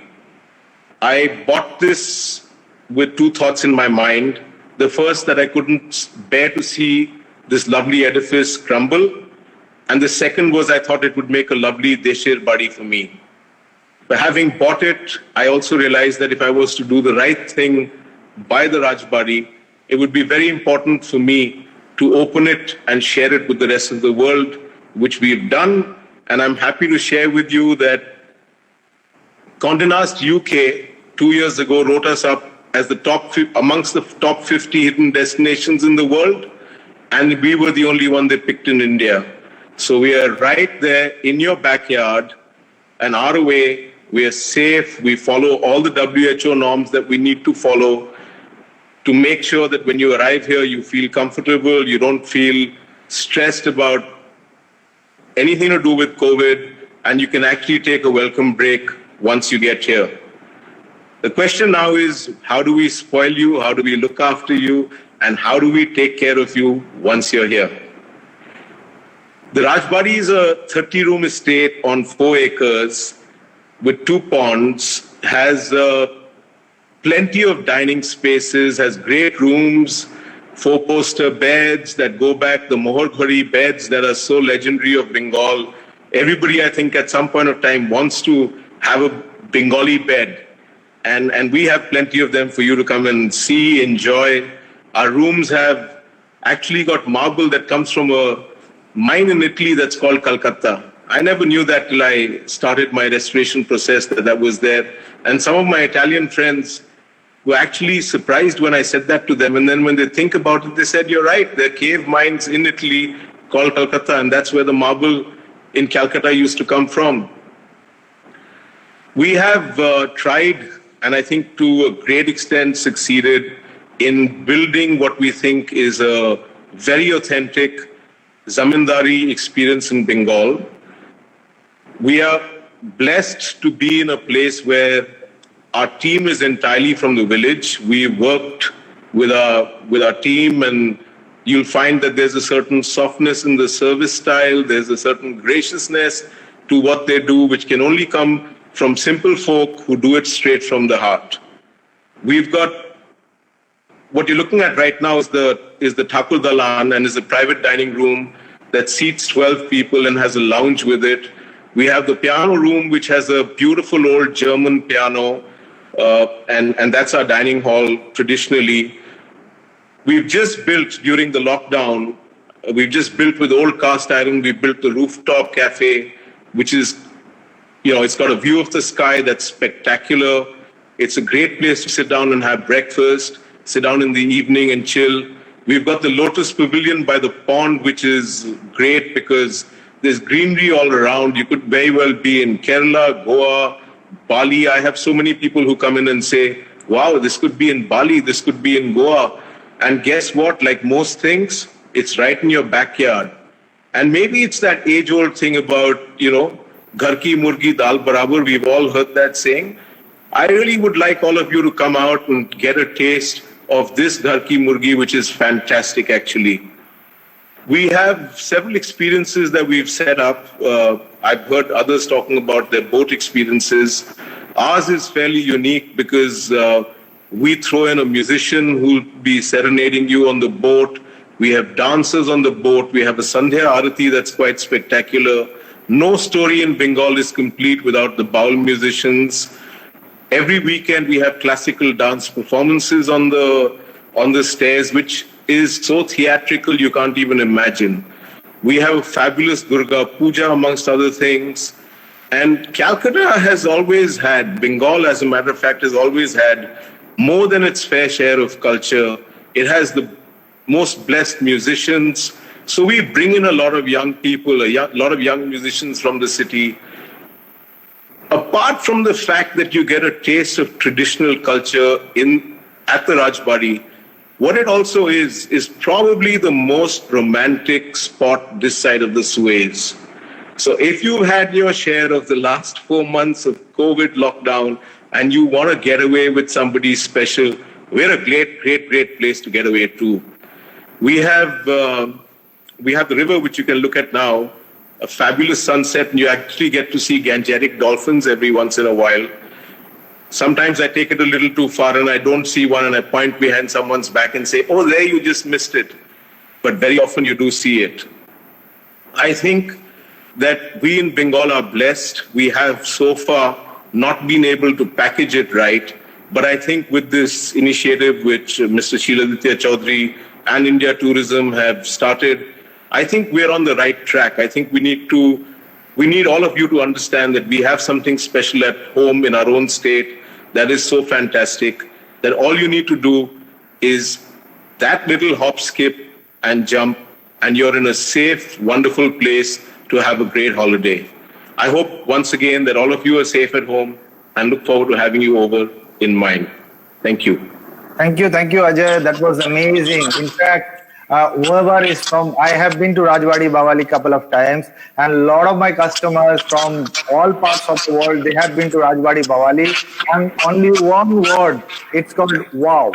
I bought this with two thoughts in my mind. The first, that I couldn't bear to see this lovely edifice crumble. And the second was, I thought it would make a lovely Deshir Badi for me. But having bought it, I also realized that if I was to do the right thing by the Rajbari, it would be very important for me to open it and share it with the rest of the world, which we've done. And I'm happy to share with you that Condé Nast UK 2 years ago wrote us up as amongst the top 50 hidden destinations in the world, and we were the only one they picked in India. So we are right there in your backyard, an hour away. We are safe. We follow all the WHO norms that we need to follow to make sure that when you arrive here, you feel comfortable, you don't feel stressed about anything to do with COVID, and you can actually take a welcome break once you get here. The question now is, how do we spoil you? How do we look after you? And how do we take care of you once you're here? The Rajbari is a 30-room estate on 4 acres with 2 ponds, has plenty of dining spaces, has great rooms, 4-poster beds that go back, the Mohor Ghori beds that are so legendary of Bengal. Everybody, I think, at some point of time wants to have a Bengali bed. And we have plenty of them for you to come and see, enjoy. Our rooms have actually got marble that comes from a mine in Italy that's called Calcutta. I never knew that till I started my restoration process that was there. And some of my Italian friends were actually surprised when I said that to them. And then when they think about it, they said, you're right, there are cave mines in Italy called Calcutta, and that's where the marble in Calcutta used to come from. We have tried, and I think to a great extent succeeded, in building what we think is a very authentic zamindari experience in Bengal. We are blessed to be in a place where our team is entirely from the village. We worked with our team, and you'll find that there's a certain softness in the service style. There's a certain graciousness to what they do, which can only come from simple folk who do it straight from the heart. We've got, what you're looking at right now is the Thakur Dalan, and is a private dining room that seats 12 people and has a lounge with it. We have the piano room, which has a beautiful old German piano, and that's our dining hall traditionally. We've just built, during the lockdown, with old cast iron, we built the rooftop cafe, which is, it's got a view of the sky that's spectacular. It's a great place to sit down and have breakfast, sit down in the evening and chill. We've got the Lotus Pavilion by the pond, which is great because there's greenery all around. You could very well be in Kerala, Goa, Bali. I have so many people who come in and say, wow, this could be in Bali, this could be in Goa. And guess what? Like most things, it's right in your backyard. And maybe it's that age-old thing about, Ghar ki murgi dal barabar. We've all heard that saying. I really would like all of you to come out and get a taste of this Ghar ki murgi, which is fantastic, actually. We have several experiences that we've set up. I've heard others talking about their boat experiences. Ours is fairly unique because we throw in a musician who'll be serenading you on the boat. We have dancers on the boat. We have a Sandhya Arati that's quite spectacular. No story in Bengal is complete without the Baul musicians. Every weekend we have classical dance performances on the stairs, which is so theatrical you can't even imagine. We have a fabulous Durga Puja, amongst other things. And Calcutta has always had, Bengal as a matter of fact, has always had more than its fair share of culture. It has the most blessed musicians. So we bring in a lot of young people, a lot of young musicians from the city. Apart from the fact that you get a taste of traditional culture at the Rajbari, what it also is probably the most romantic spot this side of the Suez. So if you've had your share of the last 4 months of COVID lockdown and you want to get away with somebody special, we're a great place to get away to. We have the river, which you can look at now, a fabulous sunset, and you actually get to see Gangetic dolphins every once in a while. Sometimes I take it a little too far and I don't see one and I point behind someone's back and say, oh, there you just missed it. But very often you do see it. I think that we in Bengal are blessed. We have so far not been able to package it right. But I think with this initiative which Mr. Shiladitya Chaudhary and India Tourism have started, I think we're on the right track. I think we need all of you to understand that we have something special at home in our own state that is so fantastic that all you need to do is that little hop, skip and jump, and you're in a safe, wonderful place to have a great holiday. I hope once again that all of you are safe at home and look forward to having you over in mine. Thank you. Thank you, Ajay. That was amazing. In fact, whoever is from, I have been to Rajwadi Bawali a couple of times, and a lot of my customers from all parts of the world, they have been to Rajwadi Bawali, and only one word, it's called wow.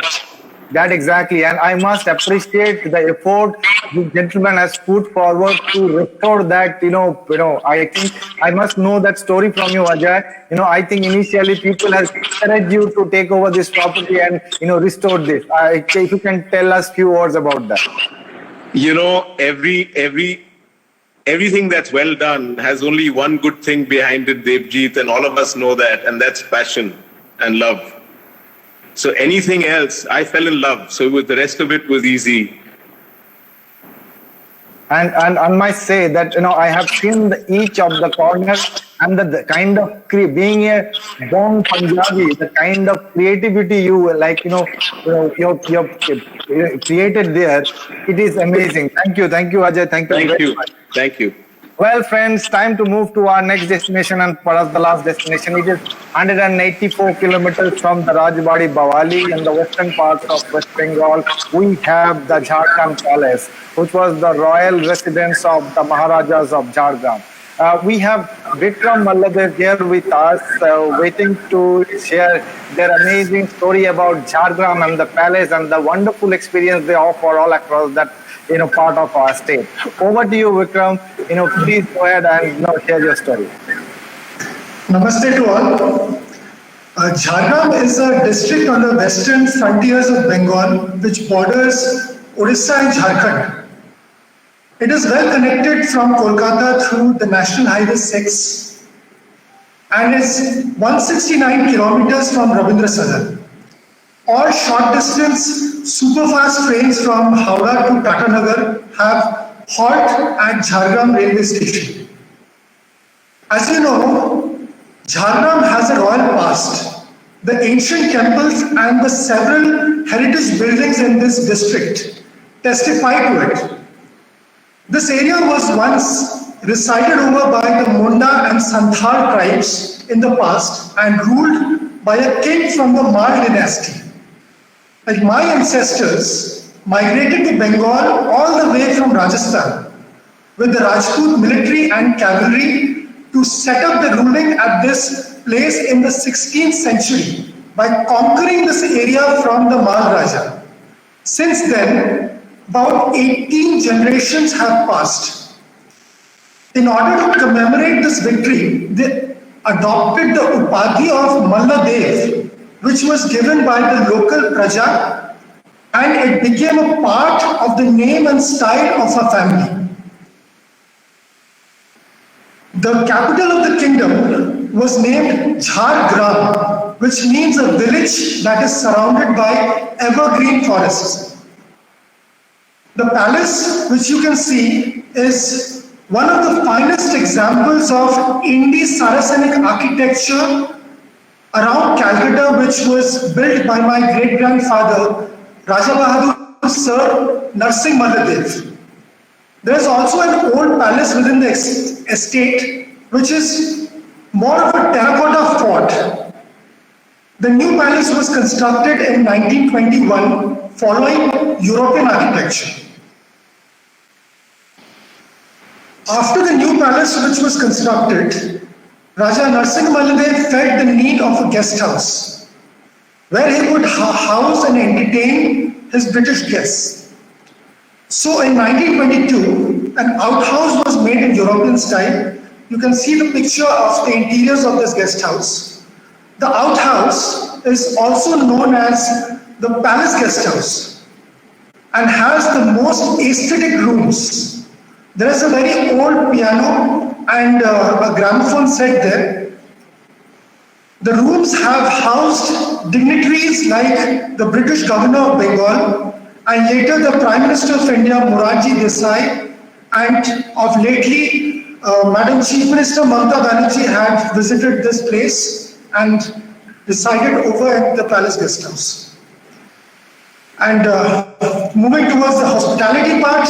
That exactly, and I must appreciate the effort the gentleman has put forward to restore that. I think I must know that story from you, Ajay. I think initially people have encouraged you to take over this property and restore this. If you can tell us few words about that. Everything that's well done has only one good thing behind it, Devji, and all of us know that, and that's passion and love. So anything else, I fell in love. So with the rest of it was easy. And I must say that I have seen each of the corners and the kind of being a born Punjabi, the kind of creativity you created there. It is amazing. Thank you, Ajay. Thank you. Thank you. Well, friends, time to move to our next destination, and perhaps the last destination. It is 184 kilometers from the Rajwadi Bawali in the western parts of West Bengal. We have the Jharkhand Palace, which was the royal residence of the Maharajas of Jharkhand. We have Vikram Malladev here with us, waiting to share their amazing story about Jharkhand and the palace and the wonderful experience they offer all across that part of our state. Over to you, Vikram. Please go ahead and share your story. Namaste to all. Jharkhand is a district on the western frontiers of Bengal, which borders Orissa and Jharkhand. It is well connected from Kolkata through the National Highway 6 and is 169 kilometers from Rabindra Sadar. All short distance superfast trains from Howrah to Tatanagar have halt at Jharkhand railway station. As you know, Jharkhand has a royal past. The ancient temples and the several heritage buildings in this district testify to it. This area was once resided over by the Munda and Santhal tribes in the past and ruled by a king from the Mar dynasty. Like my ancestors migrated to Bengal all the way from Rajasthan with the Rajput military and cavalry to set up the ruling at this place in the 16th century by conquering this area from the Maharaja. Since then, about 18 generations have passed. In order to commemorate this victory, they adopted the Upadhi of Malladev, which was given by the local Praja, and it became a part of the name and style of a family. The capital of the kingdom was named Jhargram, which means a village that is surrounded by evergreen forests. The palace, which you can see, is one of the finest examples of Indo-Saracenic architecture around Calcutta, which was built by my great-grandfather, Raja Bahadur Sir Narsingh Malladev. There is also an old palace within the estate, which is more of a terracotta fort. The new palace was constructed in 1921 following European architecture. After the new palace which was constructed, Raja Narsingh Malladev felt the need of a guest house where he would house and entertain his British guests. So in 1922, an outhouse was made in European style. You can see the picture of the interiors of this guest house. The outhouse is also known as the Palace Guest House and has the most aesthetic rooms. There is a very old piano and a gramophone set there. The rooms have housed dignitaries like the British Governor of Bengal and later the Prime Minister of India, Morarji Desai, and of lately, Madam Chief Minister Mamata Banerjee had visited this place and resided over at the Palace Guest House. And moving towards the hospitality part,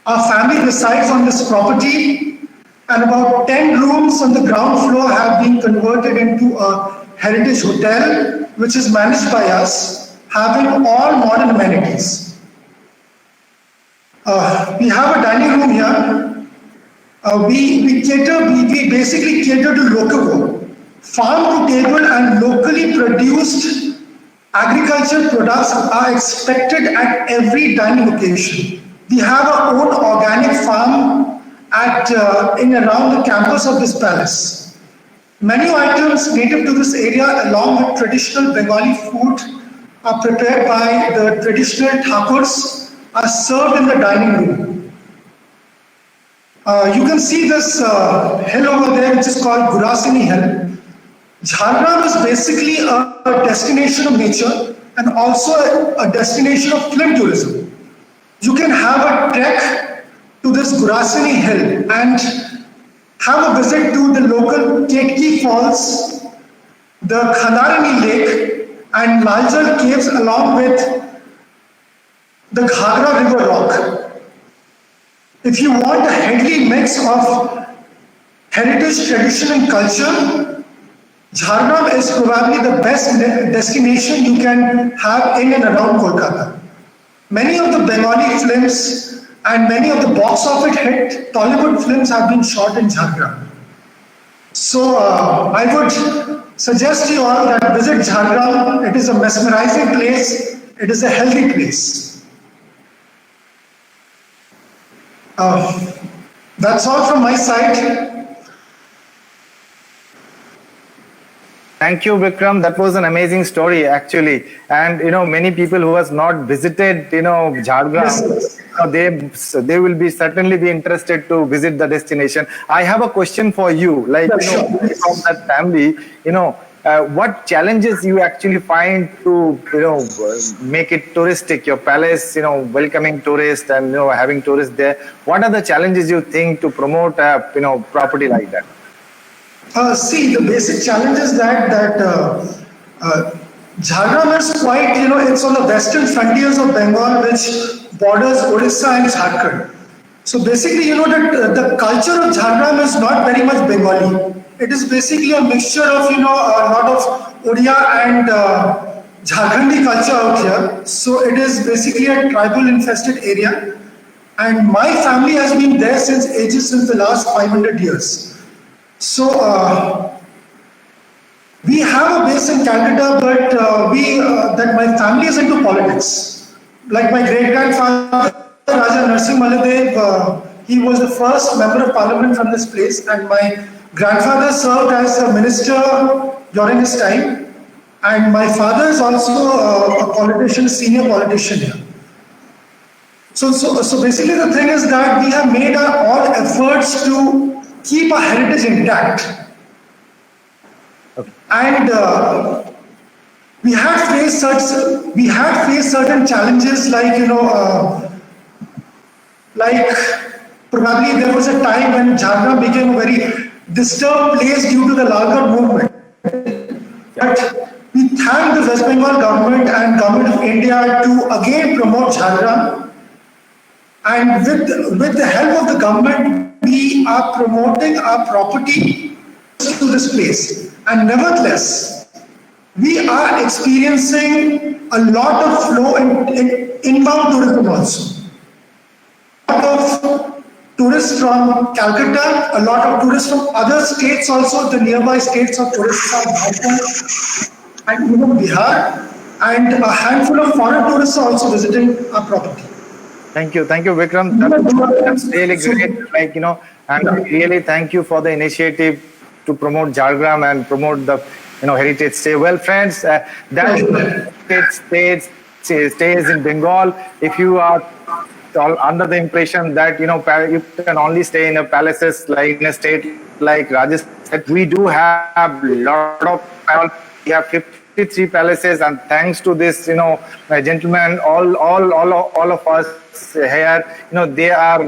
our family resides on this property, and about 10 rooms on the ground floor have been converted into a heritage hotel, which is managed by us, having all modern amenities. We have a dining room here. We basically cater to local farm to table and locally produced agricultural products are expected at every dining occasion. We have our own organic farm in around the campus of this palace. Menu items native to this area along with traditional Bengali food are prepared by the traditional thakurs are served in the dining room. You can see this hill over there which is called Gurasini Hill. Jhargram is basically a destination of nature and also a destination of film tourism. You can have a trek to this Gurasini Hill and have a visit to the local Ketki Falls, the Khandarani Lake and Laljal Caves along with the Ghagra River Rock. If you want a healthy mix of heritage, tradition and culture, Jhargram is probably the best destination you can have in and around Kolkata. Many of the Bengali films and many of the box office hit Tollywood films have been shot in Jhargram. So I would suggest you all that visit Jhargram. It is a mesmerizing place. It is a healthy place. That's all from my side. Thank you, Vikram. That was an amazing story, actually. And many people who has not visited, Jhargram, they will be certainly be interested to visit the destination. I have a question for you, like from that family, what challenges you actually find to make it touristic, your palace, welcoming tourists and having tourists there. What are the challenges you think to promote a property like that? See, the basic challenge is that Jhargram is quite, it's on the western frontiers of Bengal, which borders Odisha and Jharkhand. So basically, the culture of Jhargram is not very much Bengali. It is basically a mixture of, a lot of Odia and Jharkhandi culture out here. So it is basically a tribal infested area. And my family has been there since the last 500 years. So we have a base in Calcutta, but that my family is into politics. Like my great-grandfather, Raja Narsingh Maladev, he was the first member of parliament from this place, and my grandfather served as a minister during his time, and my father is also a politician, senior politician here. So basically the thing is that we have made all efforts to keep our heritage intact. Okay. And we had faced certain challenges like probably there was a time when Jhargram became a very disturbed place due to the Lalgarh movement. But we thank the West Bengal government and government of India to again promote Jhargram. And with the help of the government, we are promoting our property to this place. And nevertheless, we are experiencing a lot of flow in inbound tourism also. A lot of tourists from Calcutta, a lot of tourists from other states also, the nearby states of Orissa, Bygone, and even Bihar, and a handful of foreign tourists are also visiting our property. Thank you, Vikram. That's really great. And really thank you for the initiative to promote Jhargram and promote the heritage stay. Well, friends, that stays in Bengal. If you are under the impression that you can only stay in a palaces like in a state like Rajasthan, we do have a lot of. We have 53 palaces, and thanks to this, gentlemen, all of us here, they are,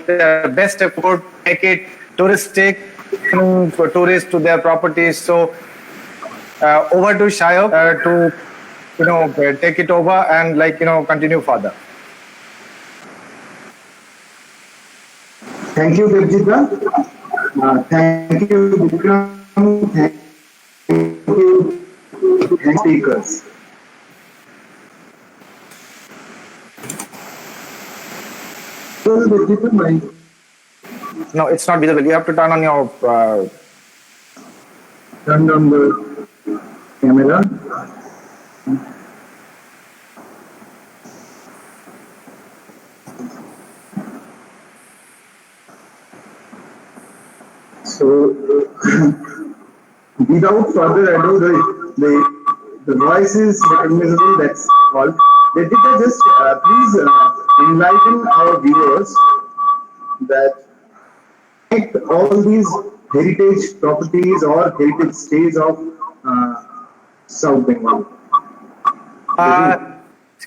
their best effort to make it touristic for tourists to their properties. So over to Shayok to take it over and continue further. Thank you, Devji Dutta. Thank you, Vikram. Thank you, speakers. No, it's not visible. You have to turn on your... Turn on the camera. So, without further ado, the voice is recognizable, that's all. Devji, just please enlighten our viewers that all these heritage properties or heritage stays of South Bengal.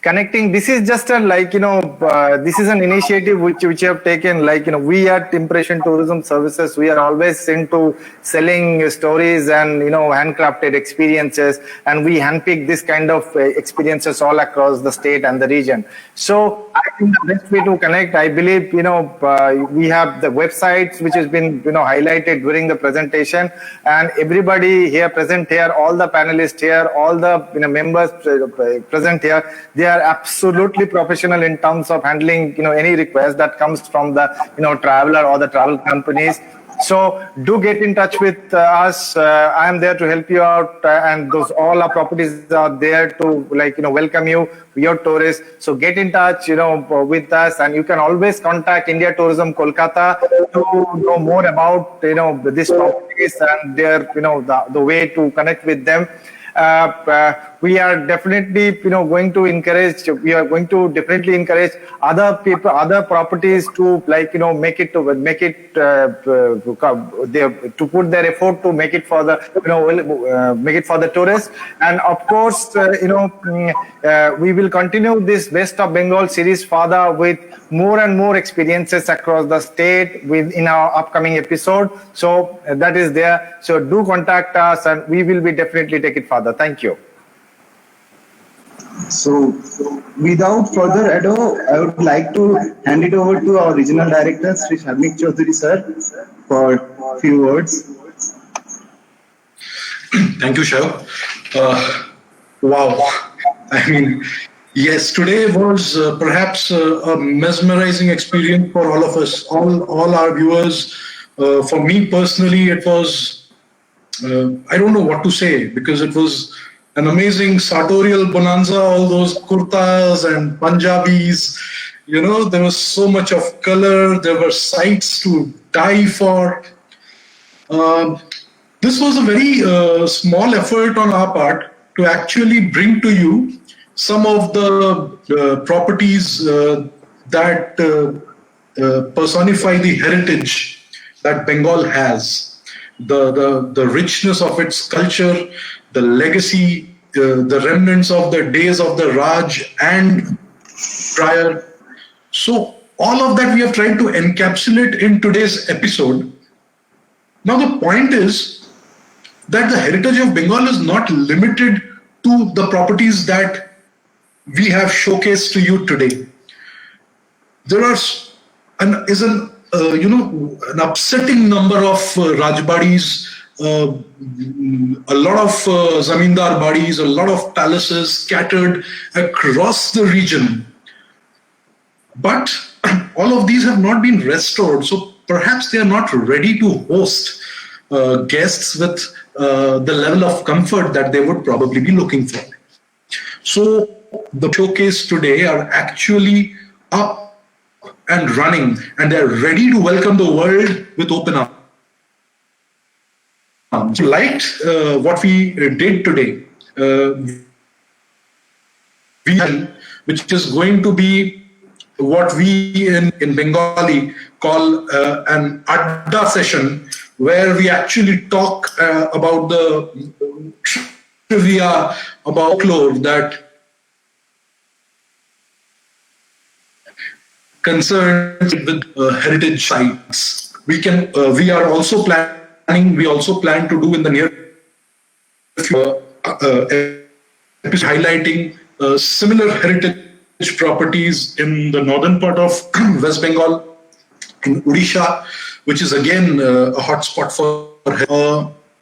Connecting, this is just a this is an initiative which we have taken. We at Impression Tourism Services, we are always into selling stories and handcrafted experiences, and we handpick this kind of experiences all across the state and the region. So I think the best way to connect, I believe, we have the websites which has been highlighted during the presentation, and everybody here present here, all the panelists here, all the members present here, they are absolutely professional in terms of handling any request that comes from the traveler or the travel companies. So do get in touch with us. I am there to help you out, and all our properties are there to welcome you, your tourists. So get in touch with us, and you can always contact India Tourism Kolkata to know more about these properties and their the way to connect with them. We are definitely going to encourage. We are going to definitely encourage other people, other properties to make it to put their effort to make it for the make it for the tourists. And of course, we will continue this West of Bengal series further with more and more experiences across the state in our upcoming episode. So that is there. So do contact us, and we will be definitely take it further. Thank you. So, without further ado, I would like to hand it over to our regional director, Sri Sharnik Chaudhary sir, for a few words. Thank you, Shayok. Wow. I mean, yes, today was perhaps a mesmerizing experience for all of us, all our viewers. For me personally, it was, I don't know what to say, because it was an amazing sartorial bonanza, all those kurtas and Punjabis, there was so much of color, there were sights to die for. This was a very small effort on our part to actually bring to you some of the properties that personify the heritage that Bengal has, the richness of its culture, the legacy, the remnants of the days of the Raj and prior. So all of that we have tried to encapsulate in today's episode. Now the point is that the heritage of Bengal is not limited to the properties that we have showcased to you today. There are an upsetting number of Rajbadis, a lot of zamindar badis, a lot of palaces scattered across the region. But all of these have not been restored, so perhaps they are not ready to host guests with the level of comfort that they would probably be looking for. So the showcase today are actually up and running, and they're ready to welcome the world with open arms. So liked what we did today, which is going to be what we in Bengali call an adda session, where we actually talk about the trivia, about folklore that concerns with heritage sites. We are also planning. We also plan to do in the near future episode highlighting similar heritage properties in the northern part of West Bengal, in Odisha, which is again a hotspot for.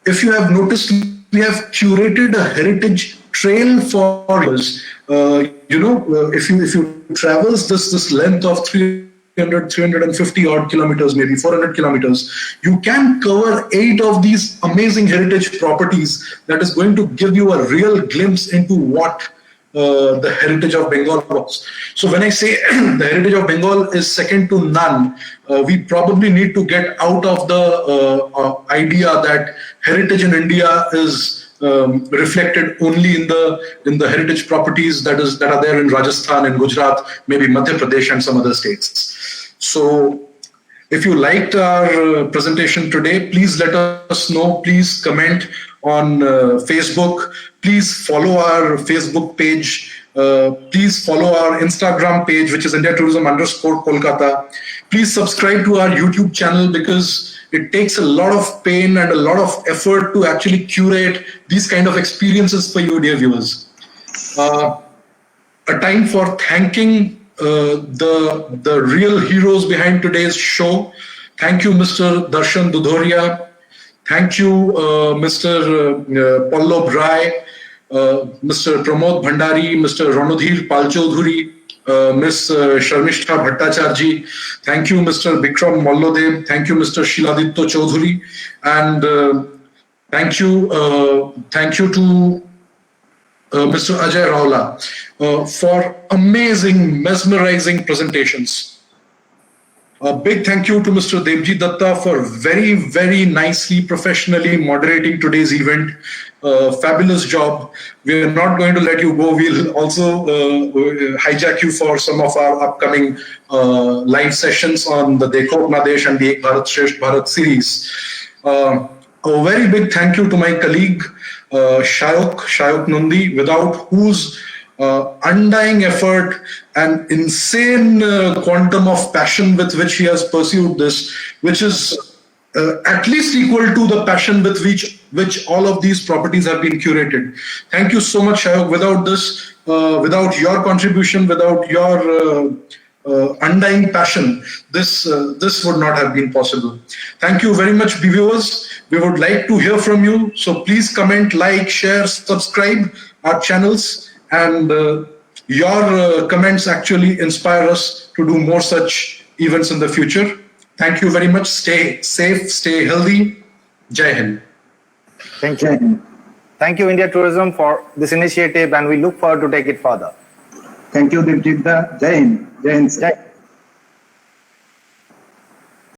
If you have noticed, we have curated a heritage trail for us. If you traverse this length of 350 odd kilometers, maybe 400 kilometers, you can cover 8 of these amazing heritage properties. That is going to give you a real glimpse into what the heritage of Bengal was. So when I say the heritage of Bengal is second to none, we probably need to get out of the idea that heritage in India is reflected only in the heritage properties that are there in Rajasthan and Gujarat, maybe Madhya Pradesh and some other states. So if you liked our presentation today, please let us know. Please comment on Facebook. Please follow our Facebook page. Please follow our Instagram page, which is India_Tourism_Kolkata. Please subscribe to our YouTube channel, because it takes a lot of pain and a lot of effort to actually curate these kind of experiences for you, dear viewers. A time for thanking the real heroes behind today's show. Thank you, Mr. Darshan Dudhoria. Thank you, Mr. Pallab Rai, Mr. Pramod Bhandari, Mr. Ranodhir Palchodhuri, Ms. Sharmishta Bhattacharji. Thank you, Mr. Bikram Mollodev. Thank you, Mr. Shiladitya Chaudhuri. And thank you to Mr. Ajay Raula for amazing, mesmerizing presentations. A big thank you to Mr. Devji Dutta for very, very nicely, professionally moderating today's event. Fabulous job. We are not going to let you go. We'll also hijack you for some of our upcoming live sessions on the Dekho Apna Desh and the Ek Bharat Shresth Bharat series. A very big thank you to my colleague, Shayok Nundi, without whose undying effort and insane quantum of passion with which he has pursued this, which is at least equal to the passion with which all of these properties have been curated. Thank you so much, Shayok. Without this, without your contribution, without your undying passion, this would not have been possible. Thank you very much, viewers. We would like to hear from you. So please comment, like, share, subscribe our channels. And your comments actually inspire us to do more such events in the future. Thank you very much. Stay safe, stay healthy. Jai Hind. Thank you. Thank you, India Tourism, for this initiative, and we look forward to take it further. Thank you, Devji Dutta. Jai Hind. Jai Hind.